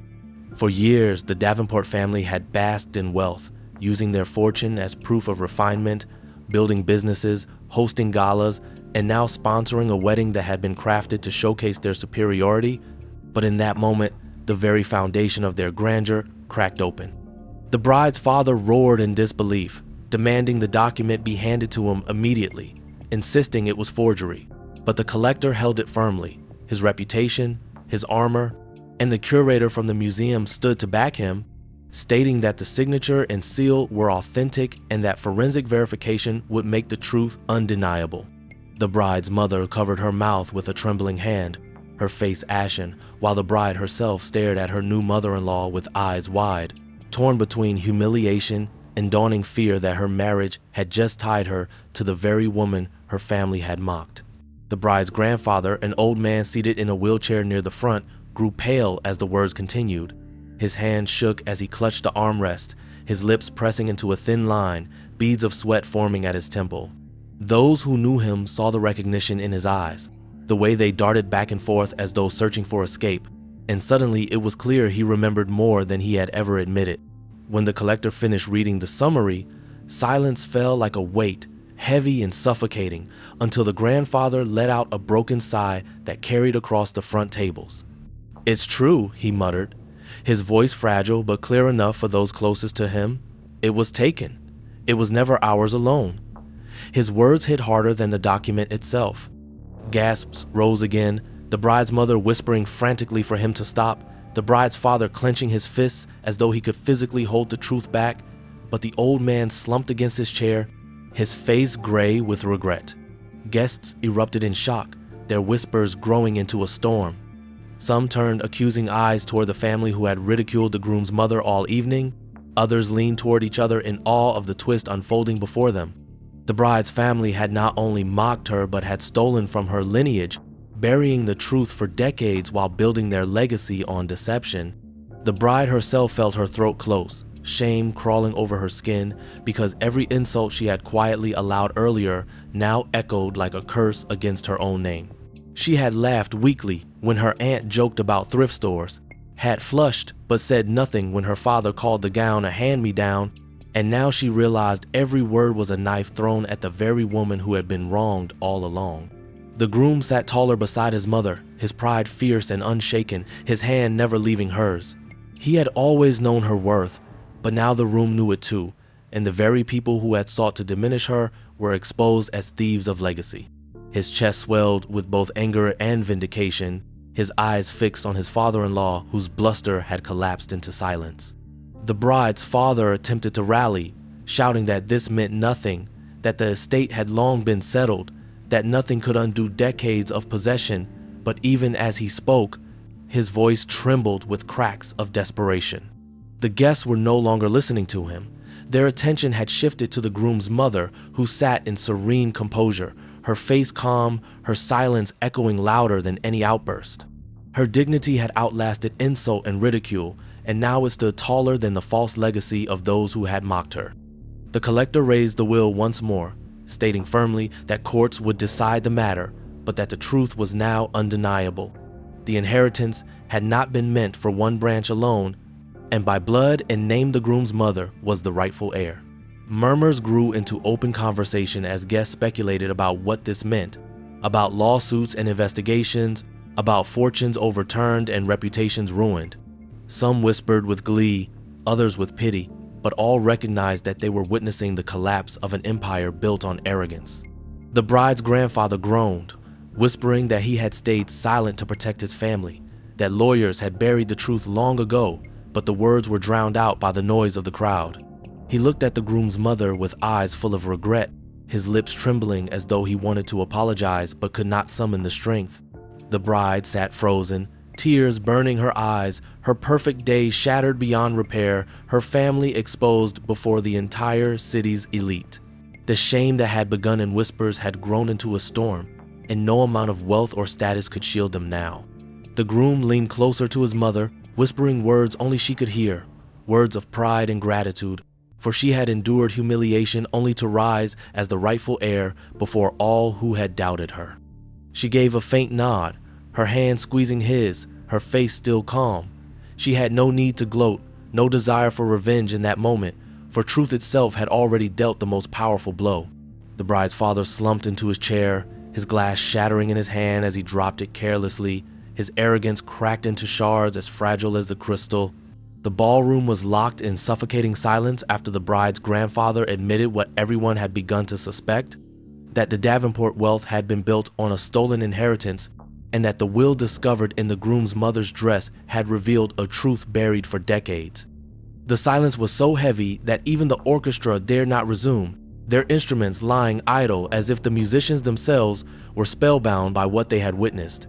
For years, the Davenport family had basked in wealth, using their fortune as proof of refinement, building businesses, hosting galas, and now sponsoring a wedding that had been crafted to showcase their superiority. But in that moment, the very foundation of their grandeur cracked open. The bride's father roared in disbelief, demanding the document be handed to him immediately, insisting it was forgery. But the collector held it firmly. His reputation, his armor, and the curator from the museum stood to back him, stating that the signature and seal were authentic and that forensic verification would make the truth undeniable. The bride's mother covered her mouth with a trembling hand, her face ashen, while the bride herself stared at her new mother-in-law with eyes wide, torn between humiliation and dawning fear that her marriage had just tied her to the very woman her family had mocked. The bride's grandfather, an old man seated in a wheelchair near the front, grew pale as the words continued. His hand shook as he clutched the armrest, his lips pressing into a thin line, beads of sweat forming at his temple. Those who knew him saw the recognition in his eyes, the way they darted back and forth as though searching for escape, and suddenly it was clear he remembered more than he had ever admitted. When the collector finished reading the summary, silence fell like a weight, heavy and suffocating, until the grandfather let out a broken sigh that carried across the front tables. "It's true," he muttered, his voice fragile but clear enough for those closest to him. "It was taken. It was never ours alone." His words hit harder than the document itself. Gasps rose again, the bride's mother whispering frantically for him to stop, the bride's father clenching his fists as though he could physically hold the truth back, but the old man slumped against his chair, his face gray with regret. Guests erupted in shock, their whispers growing into a storm. Some turned accusing eyes toward the family who had ridiculed the groom's mother all evening. Others leaned toward each other in awe of the twist unfolding before them. The bride's family had not only mocked her but had stolen from her lineage, burying the truth for decades while building their legacy on deception. The bride herself felt her throat close, shame crawling over her skin, because every insult she had quietly allowed earlier now echoed like a curse against her own name. She had laughed weakly when her aunt joked about thrift stores, had flushed but said nothing when her father called the gown a hand-me-down, and now she realized every word was a knife thrown at the very woman who had been wronged all along. The groom sat taller beside his mother, his pride fierce and unshaken, his hand never leaving hers. He had always known her worth, but now the room knew it too, and the very people who had sought to diminish her were exposed as thieves of legacy. His chest swelled with both anger and vindication, his eyes fixed on his father-in-law whose bluster had collapsed into silence. The bride's father attempted to rally, shouting that this meant nothing, that the estate had long been settled, that nothing could undo decades of possession, but even as he spoke, his voice trembled with cracks of desperation. The guests were no longer listening to him. Their attention had shifted to the groom's mother, who sat in serene composure, her face calm, her silence echoing louder than any outburst. Her dignity had outlasted insult and ridicule, and now it stood taller than the false legacy of those who had mocked her. The collector raised the will once more, stating firmly that courts would decide the matter, but that the truth was now undeniable. The inheritance had not been meant for one branch alone, and by blood and name the groom's mother was the rightful heir. Murmurs grew into open conversation as guests speculated about what this meant, about lawsuits and investigations, about fortunes overturned and reputations ruined. Some whispered with glee, others with pity, but all recognized that they were witnessing the collapse of an empire built on arrogance. The bride's grandfather groaned, whispering that he had stayed silent to protect his family, that lawyers had buried the truth long ago, but the words were drowned out by the noise of the crowd. He looked at the groom's mother with eyes full of regret, his lips trembling as though he wanted to apologize but could not summon the strength. The bride sat frozen, tears burning her eyes, her perfect day shattered beyond repair, her family exposed before the entire city's elite. The shame that had begun in whispers had grown into a storm, and no amount of wealth or status could shield them now. The groom leaned closer to his mother, whispering words only she could hear, words of pride and gratitude, for she had endured humiliation only to rise as the rightful heir before all who had doubted her. She gave a faint nod, her hand squeezing his, her face still calm. She had no need to gloat, no desire for revenge in that moment, for truth itself had already dealt the most powerful blow. The bride's father slumped into his chair, his glass shattering in his hand as he dropped it carelessly, his arrogance cracked into shards as fragile as the crystal. The ballroom was locked in suffocating silence after the bride's grandfather admitted what everyone had begun to suspect, that the Davenport wealth had been built on a stolen inheritance, and that the will discovered in the groom's mother's dress had revealed a truth buried for decades. The silence was so heavy that even the orchestra dared not resume, their instruments lying idle as if the musicians themselves were spellbound by what they had witnessed.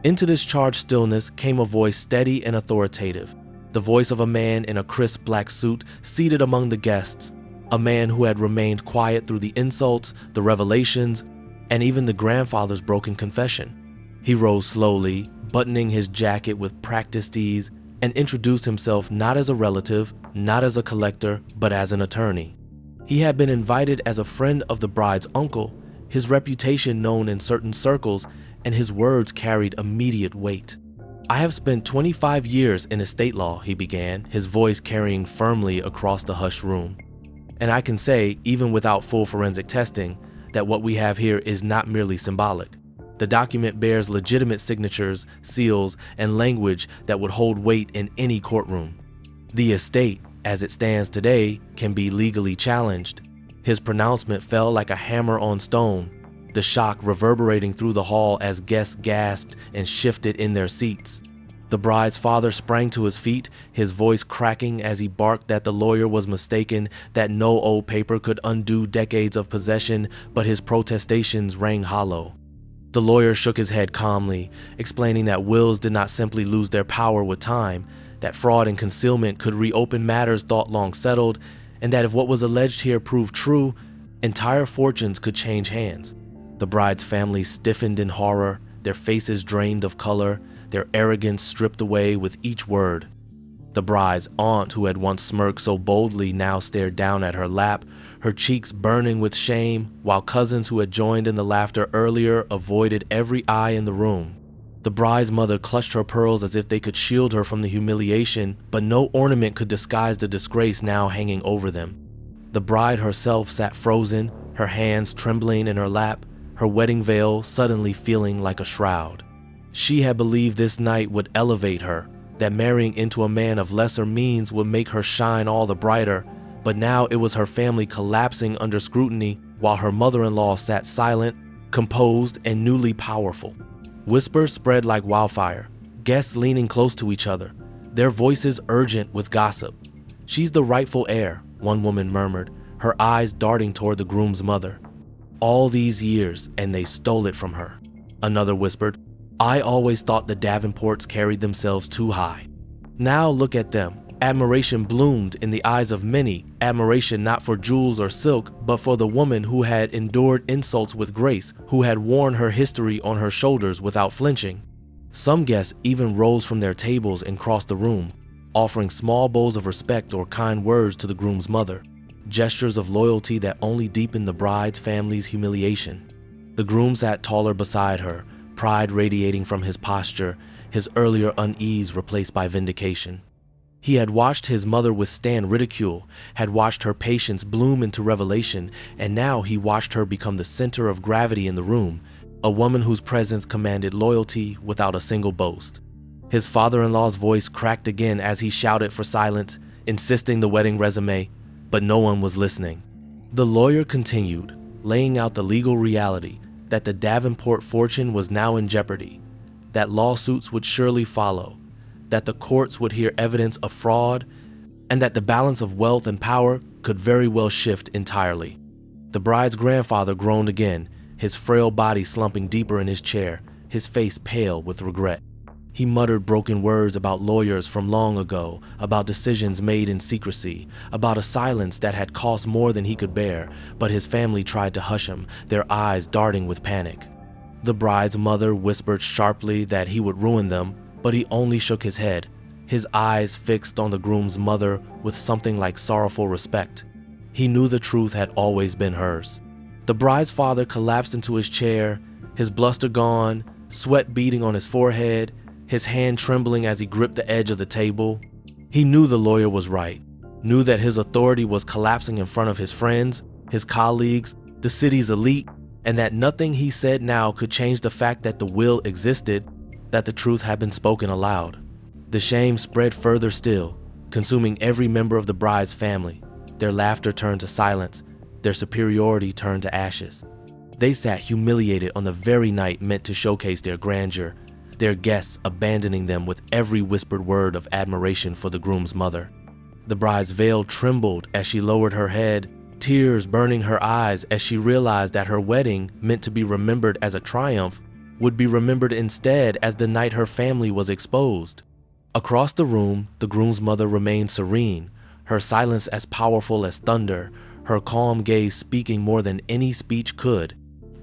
Into this charged stillness came a voice steady and authoritative, the voice of a man in a crisp black suit seated among the guests, a man who had remained quiet through the insults, the revelations, and even the grandfather's broken confession. He rose slowly, buttoning his jacket with practiced ease, and introduced himself not as a relative, not as a collector, but as an attorney. He had been invited as a friend of the bride's uncle, his reputation known in certain circles, and his words carried immediate weight. "I have spent 25 years in estate law," he began, his voice carrying firmly across the hushed room. "And I can say, even without full forensic testing, that what we have here is not merely symbolic. The document bears legitimate signatures, seals, and language that would hold weight in any courtroom. The estate, as it stands today, can be legally challenged." His pronouncement fell like a hammer on stone, the shock reverberating through the hall as guests gasped and shifted in their seats. The bride's father sprang to his feet, his voice cracking as he barked that the lawyer was mistaken, that no old paper could undo decades of possession, but his protestations rang hollow. The lawyer shook his head calmly, explaining that wills did not simply lose their power with time, that fraud and concealment could reopen matters thought long settled, and that if what was alleged here proved true, entire fortunes could change hands. The bride's family stiffened in horror, their faces drained of color, their arrogance stripped away with each word. The bride's aunt, who had once smirked so boldly, now stared down at her lap, her cheeks burning with shame, while cousins who had joined in the laughter earlier avoided every eye in the room. The bride's mother clutched her pearls as if they could shield her from the humiliation, but no ornament could disguise the disgrace now hanging over them. The bride herself sat frozen, her hands trembling in her lap, her wedding veil suddenly feeling like a shroud. She had believed this night would elevate her, that marrying into a man of lesser means would make her shine all the brighter, but now it was her family collapsing under scrutiny while her mother-in-law sat silent, composed, and newly powerful. Whispers spread like wildfire, guests leaning close to each other, their voices urgent with gossip. "She's the rightful heir," one woman murmured, her eyes darting toward the groom's mother. "All these years, and they stole it from her," another whispered. "I always thought the Davenports carried themselves too high." Now look at them. Admiration bloomed in the eyes of many, admiration not for jewels or silk, but for the woman who had endured insults with grace, who had worn her history on her shoulders without flinching. Some guests even rose from their tables and crossed the room, offering small bowls of respect or kind words to the groom's mother, gestures of loyalty that only deepened the bride's family's humiliation. The groom sat taller beside her, pride radiating from his posture, his earlier unease replaced by vindication. He had watched his mother withstand ridicule, had watched her patience bloom into revelation, and now he watched her become the center of gravity in the room, a woman whose presence commanded loyalty without a single boast. His father-in-law's voice cracked again as he shouted for silence, insisting the wedding resume, but no one was listening. The lawyer continued, laying out the legal reality that the Davenport fortune was now in jeopardy, that lawsuits would surely follow, that the courts would hear evidence of fraud, and that the balance of wealth and power could very well shift entirely. The bride's grandfather groaned again, his frail body slumping deeper in his chair, his face pale with regret. He muttered broken words about lawyers from long ago, about decisions made in secrecy, about a silence that had cost more than he could bear, but his family tried to hush him, their eyes darting with panic. The bride's mother whispered sharply that he would ruin them, but he only shook his head, his eyes fixed on the groom's mother with something like sorrowful respect. He knew the truth had always been hers. The bride's father collapsed into his chair, his bluster gone, sweat beading on his forehead, his hand trembling as he gripped the edge of the table. He knew the lawyer was right, knew that his authority was collapsing in front of his friends, his colleagues, the city's elite, and that nothing he said now could change the fact that the will existed, that the truth had been spoken aloud. The shame spread further still, consuming every member of the bride's family. Their laughter turned to silence, their superiority turned to ashes. They sat humiliated on the very night meant to showcase their grandeur, their guests abandoning them with every whispered word of admiration for the groom's mother. The bride's veil trembled as she lowered her head, tears burning her eyes as she realized that her wedding, meant to be remembered as a triumph, would be remembered instead as the night her family was exposed. Across the room, the groom's mother remained serene, her silence as powerful as thunder, her calm gaze speaking more than any speech could.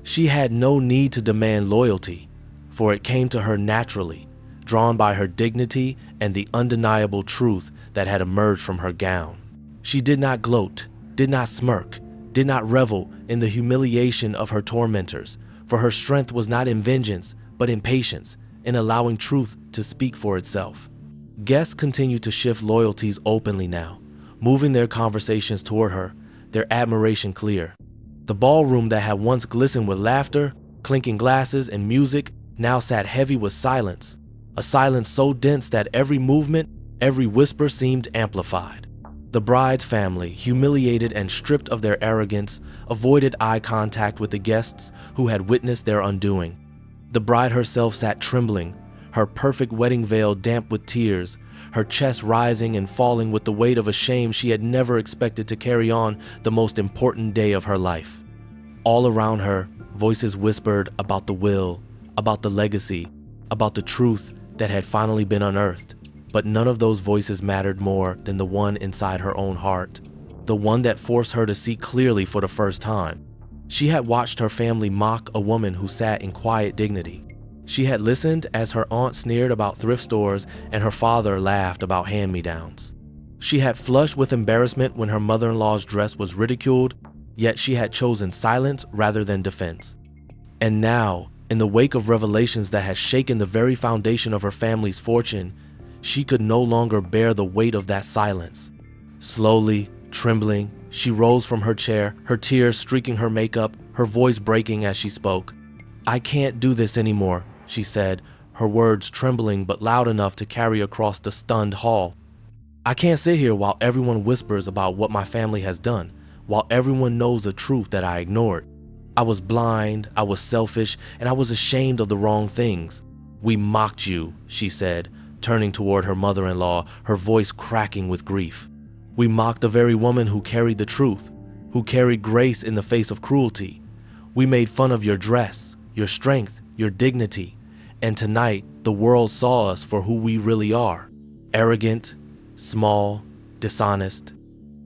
She had no need to demand loyalty, for it came to her naturally, drawn by her dignity and the undeniable truth that had emerged from her gown. She did not gloat, did not smirk, did not revel in the humiliation of her tormentors, for her strength was not in vengeance, but in patience, in allowing truth to speak for itself. Guests continued to shift loyalties openly now, moving their conversations toward her, their admiration clear. The ballroom that had once glistened with laughter, clinking glasses, and music now sat heavy with silence, a silence so dense that every movement, every whisper seemed amplified. The bride's family, humiliated and stripped of their arrogance, avoided eye contact with the guests who had witnessed their undoing. The bride herself sat trembling, her perfect wedding veil damp with tears, her chest rising and falling with the weight of a shame she had never expected to carry on the most important day of her life. All around her, voices whispered about the will, about the legacy, about the truth that had finally been unearthed. But none of those voices mattered more than the one inside her own heart, the one that forced her to see clearly for the first time. She had watched her family mock a woman who sat in quiet dignity. She had listened as her aunt sneered about thrift stores and her father laughed about hand-me-downs. She had flushed with embarrassment when her mother-in-law's dress was ridiculed, yet she had chosen silence rather than defense. And now, in the wake of revelations that had shaken the very foundation of her family's fortune, she could no longer bear the weight of that silence. Slowly, trembling, she rose from her chair, her tears streaking her makeup, her voice breaking as she spoke. "I can't do this anymore," she said, her words trembling but loud enough to carry across the stunned hall. "I can't sit here while everyone whispers about what my family has done, while everyone knows the truth that I ignored. I was blind, I was selfish, and I was ashamed of the wrong things. We mocked you," she said, turning toward her mother-in-law, her voice cracking with grief. "We mocked the very woman who carried the truth, who carried grace in the face of cruelty. We made fun of your dress, your strength, your dignity, and tonight the world saw us for who we really are, arrogant, small, dishonest.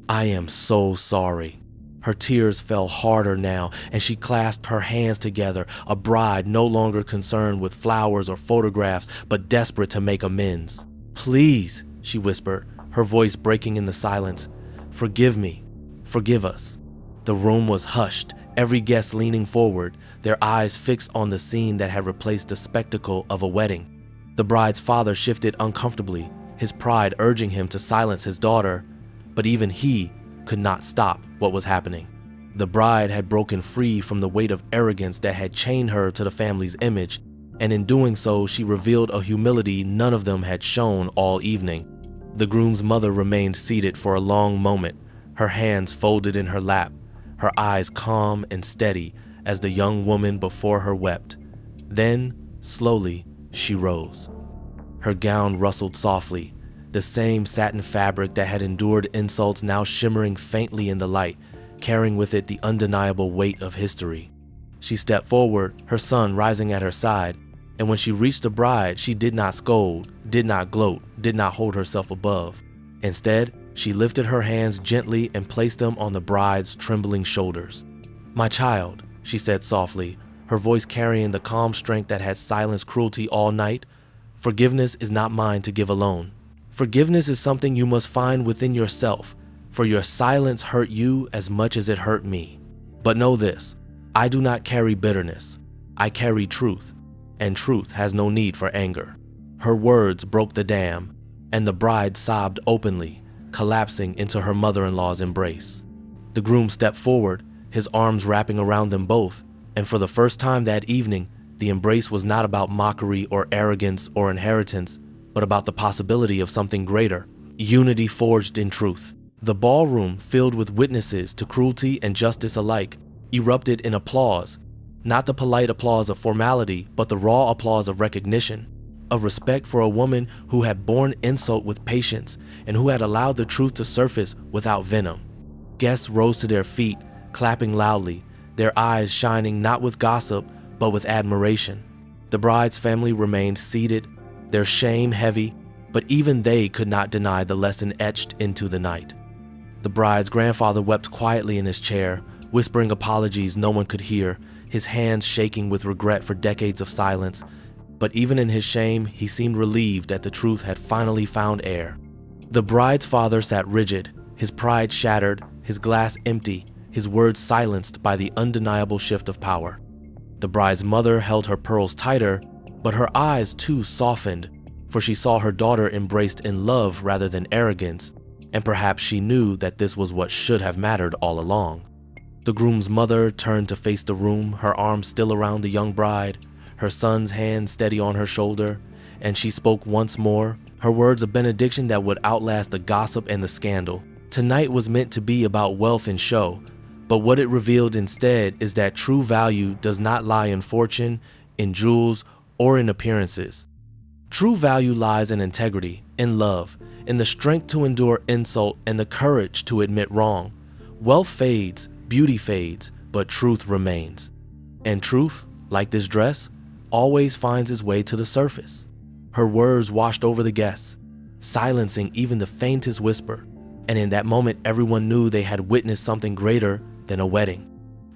I am so sorry." Her tears fell harder now, and she clasped her hands together, a bride no longer concerned with flowers or photographs, but desperate to make amends. "Please," she whispered, her voice breaking in the silence, "forgive me, forgive us." The room was hushed, every guest leaning forward, their eyes fixed on the scene that had replaced the spectacle of a wedding. The bride's father shifted uncomfortably, his pride urging him to silence his daughter, but even he could not stop what was happening. The bride had broken free from the weight of arrogance that had chained her to the family's image, and in doing so, she revealed a humility none of them had shown all evening. The groom's mother remained seated for a long moment, her hands folded in her lap, her eyes calm and steady as the young woman before her wept. Then, slowly, she rose. Her gown rustled softly, the same satin fabric that had endured insults now shimmering faintly in the light, carrying with it the undeniable weight of history. She stepped forward, her son rising at her side, and when she reached the bride, she did not scold, did not gloat, did not hold herself above. Instead, she lifted her hands gently and placed them on the bride's trembling shoulders. "My child," she said softly, her voice carrying the calm strength that had silenced cruelty all night, "forgiveness is not mine to give alone. Forgiveness is something you must find within yourself, for your silence hurt you as much as it hurt me. But know this, I do not carry bitterness. I carry truth, and truth has no need for anger." Her words broke the dam, and the bride sobbed openly, collapsing into her mother-in-law's embrace. The groom stepped forward, his arms wrapping around them both, and for the first time that evening, the embrace was not about mockery or arrogance or inheritance, but about the possibility of something greater, unity forged in truth. The ballroom, filled with witnesses to cruelty and justice alike, erupted in applause, not the polite applause of formality, but the raw applause of recognition, of respect for a woman who had borne insult with patience and who had allowed the truth to surface without venom. Guests rose to their feet, clapping loudly, their eyes shining not with gossip, but with admiration. The bride's family remained seated, their shame heavy, but even they could not deny the lesson etched into the night. The bride's grandfather wept quietly in his chair, whispering apologies no one could hear, his hands shaking with regret for decades of silence. But even in his shame, he seemed relieved that the truth had finally found air. The bride's father sat rigid, his pride shattered, his glass empty, his words silenced by the undeniable shift of power. The bride's mother held her pearls tighter, but her eyes too softened, for she saw her daughter embraced in love rather than arrogance, and perhaps she knew that this was what should have mattered all along. The groom's mother turned to face the room, her arms still around the young bride, her son's hand steady on her shoulder, and she spoke once more, her words of benediction that would outlast the gossip and the scandal. Tonight was meant to be about wealth and show, but what it revealed instead is that true value does not lie in fortune, in jewels, or in appearances. True value lies in integrity, in love, in the strength to endure insult and the courage to admit wrong. Wealth fades, beauty fades, but truth remains. And truth, like this dress, always finds its way to the surface. Her words washed over the guests, silencing even the faintest whisper. And in that moment, everyone knew they had witnessed something greater than a wedding.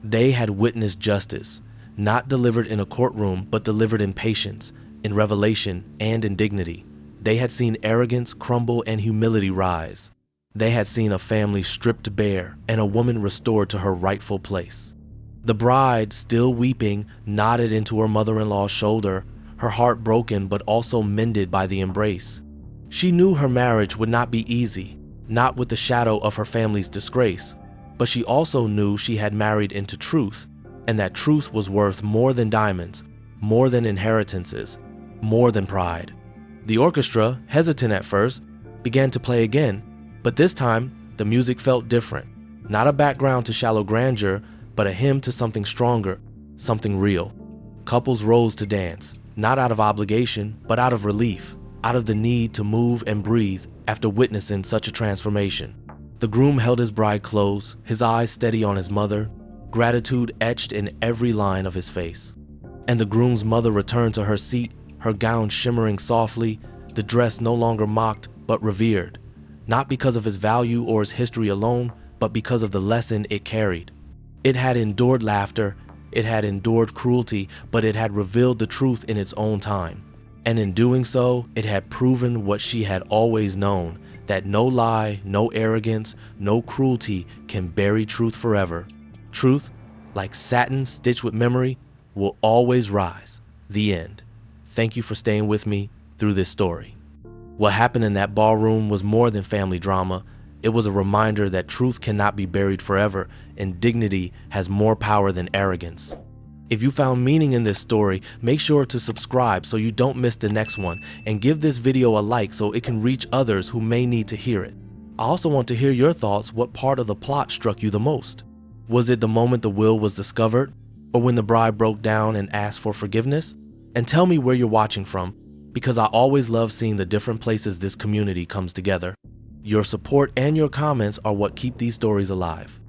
They had witnessed justice, not delivered in a courtroom, but delivered in patience, in revelation, and in dignity. They had seen arrogance crumble and humility rise. They had seen a family stripped bare and a woman restored to her rightful place. The bride, still weeping, nodded into her mother-in-law's shoulder, her heart broken but also mended by the embrace. She knew her marriage would not be easy, not with the shadow of her family's disgrace, but she also knew she had married into truth, and that truth was worth more than diamonds, more than inheritances, more than pride. The orchestra, hesitant at first, began to play again, but this time the music felt different. Not a background to shallow grandeur, but a hymn to something stronger, something real. Couples rose to dance, not out of obligation, but out of relief, out of the need to move and breathe after witnessing such a transformation. The groom held his bride close, his eyes steady on his mother, gratitude etched in every line of his face. And the groom's mother returned to her seat, her gown shimmering softly, the dress no longer mocked but revered, not because of its value or its history alone, but because of the lesson it carried. It had endured laughter, it had endured cruelty, but it had revealed the truth in its own time. And in doing so, it had proven what she had always known, that no lie, no arrogance, no cruelty can bury truth forever. Truth, like satin stitched with memory, will always rise. The end. Thank you for staying with me through this story. What happened in that ballroom was more than family drama. It was a reminder that truth cannot be buried forever, and dignity has more power than arrogance. If you found meaning in this story, make sure to subscribe so you don't miss the next one, and give this video a like so it can reach others who may need to hear it. I also want to hear your thoughts. What part of the plot struck you the most? Was it the moment the will was discovered, or when the bride broke down and asked for forgiveness? And tell me where you're watching from, because I always love seeing the different places this community comes together. Your support and your comments are what keep these stories alive.